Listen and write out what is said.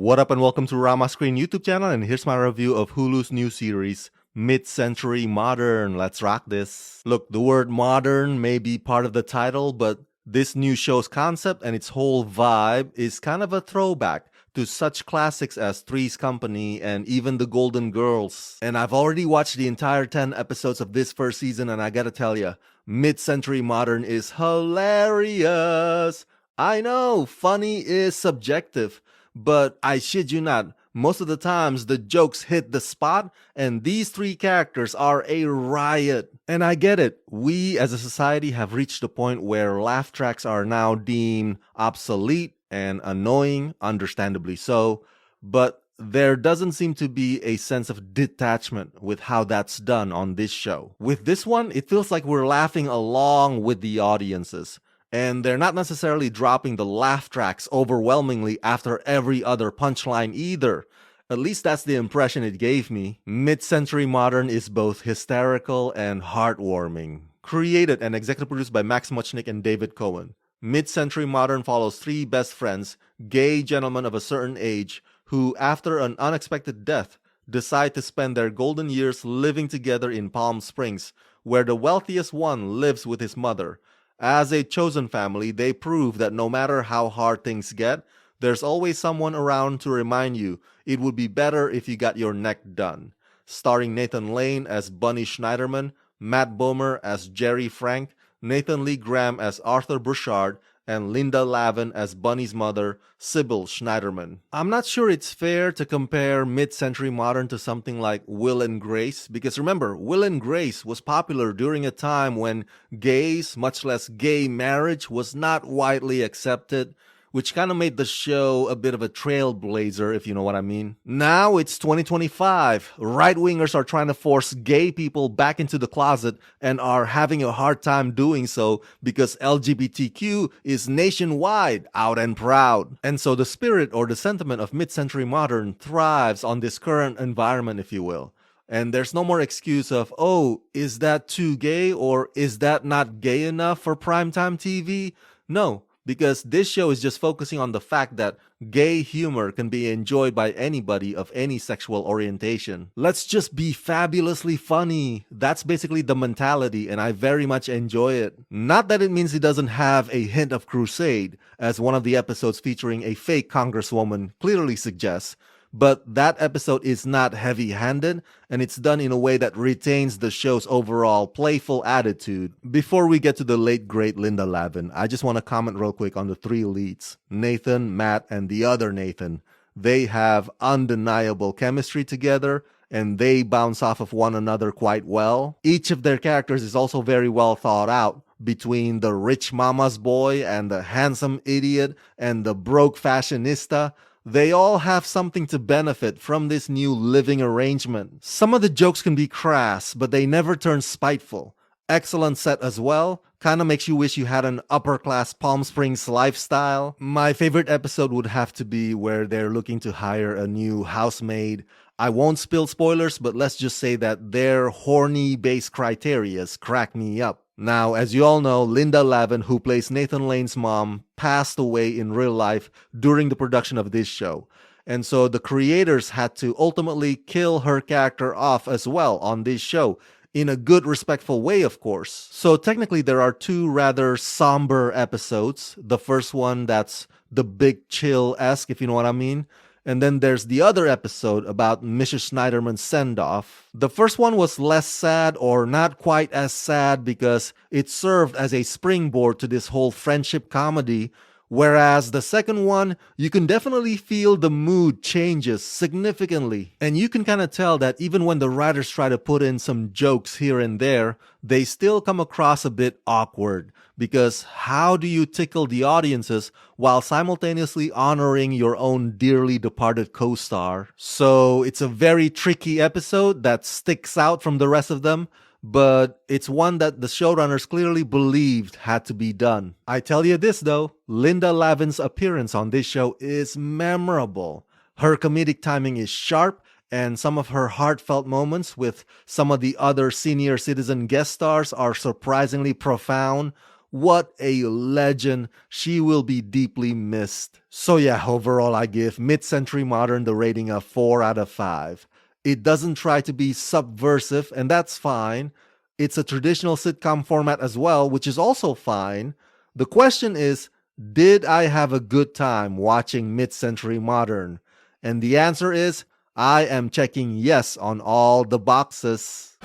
What up and welcome to Rama Screen YouTube channel, and here's my review of Hulu's new series, Mid-Century Modern. Let's rock this. Look, the word modern may be part of the title, but this new show's concept and its whole vibe is kind of a throwback to such classics as Three's Company and even The Golden Girls. And I've already watched the entire 10 episodes of this first season, and I gotta tell ya, Mid-Century Modern is hilarious. I know, funny is subjective, but I shit you not, most of the times the jokes hit the spot, and these three characters are a riot. And I get it, we as a society have reached a point where laugh tracks are now deemed obsolete and annoying, understandably so, but there doesn't seem to be a sense of detachment with how that's done on this show. With this one, it feels like we're laughing along with the audiences. And they're not necessarily dropping the laugh tracks overwhelmingly after every other punchline either. At least that's the impression it gave me. Mid-Century Modern is both hysterical and heartwarming. Created and executive produced by Max Muchnick and David Cohen, Mid-Century Modern follows three best friends, gay gentlemen of a certain age, who, after an unexpected death, decide to spend their golden years living together in Palm Springs, where the wealthiest one lives with his mother. As a chosen family, they prove that no matter how hard things get, there's always someone around to remind you it would be better if you got your neck done. Starring Nathan Lane as Bunny Schneiderman, Matt Bomer as Jerry Frank, Nathan Lee Graham as Arthur Burchard, and Linda Lavin as Bunny's mother, Sybil Schneiderman. I'm not sure it's fair to compare Mid-Century Modern to something like Will and Grace, because remember, Will and Grace was popular during a time when gays, much less gay marriage, was not widely accepted, which kind of made the show a bit of a trailblazer, if you know what I mean. Now it's 2025. Right-wingers are trying to force gay people back into the closet and are having a hard time doing so because LGBTQ is nationwide, out and proud. And so the spirit or the sentiment of Mid-Century Modern thrives on this current environment, if you will. And there's no more excuse of, oh, is that too gay or is that not gay enough for primetime TV? No. Because this show is just focusing on the fact that gay humor can be enjoyed by anybody of any sexual orientation. Let's just be fabulously funny. That's basically the mentality, and I very much enjoy it. Not that it means it doesn't have a hint of crusade, as one of the episodes featuring a fake congresswoman clearly suggests. But that episode is not heavy-handed, and it's done in a way that retains the show's overall playful attitude. Before we get to the late great Linda Lavin, I just want to comment real quick on the three leads, Nathan, Matt, and the other Nathan. They have undeniable chemistry together, and they bounce off of one another quite well. Each of their characters is also very well thought out, between the rich mama's boy and the handsome idiot and the broke fashionista. They all have something to benefit from this new living arrangement. Some of the jokes can be crass, but they never turn spiteful. Excellent set as well. Kinda makes you wish you had an upper-class Palm Springs lifestyle. My favorite episode would have to be where they're looking to hire a new housemaid. I won't spill spoilers, but let's just say that their horny-based criterias crack me up. Now, as you all know, Linda Lavin, who plays Nathan Lane's mom, passed away in real life during the production of this show. And so the creators had to ultimately kill her character off as well on this show, in a good, respectful way, of course. So technically there are two rather somber episodes. The first one that's the Big Chill-esque, if you know what I mean. And then there's the other episode about Mrs. Schneiderman's send-off. The first one was less sad, or not quite as sad, because it served as a springboard to this whole friendship comedy. Whereas the second one, you can definitely feel the mood changes significantly. And you can kind of tell that even when the writers try to put in some jokes here and there, they still come across a bit awkward. Because how do you tickle the audiences while simultaneously honoring your own dearly departed co-star? So it's a very tricky episode that sticks out from the rest of them, but it's one that the showrunners clearly believed had to be done. I tell you this though, Linda Lavin's appearance on this show is memorable. Her comedic timing is sharp, and some of her heartfelt moments with some of the other senior citizen guest stars are surprisingly profound. What a legend. She will be deeply missed. So yeah, overall I give Mid-Century Modern the rating of 4 out of 5. It doesn't try to be subversive, and that's fine. It's a traditional sitcom format as well, which is also fine. The question is, did I have a good time watching Mid-Century Modern? And the answer is, I am checking yes on all the boxes.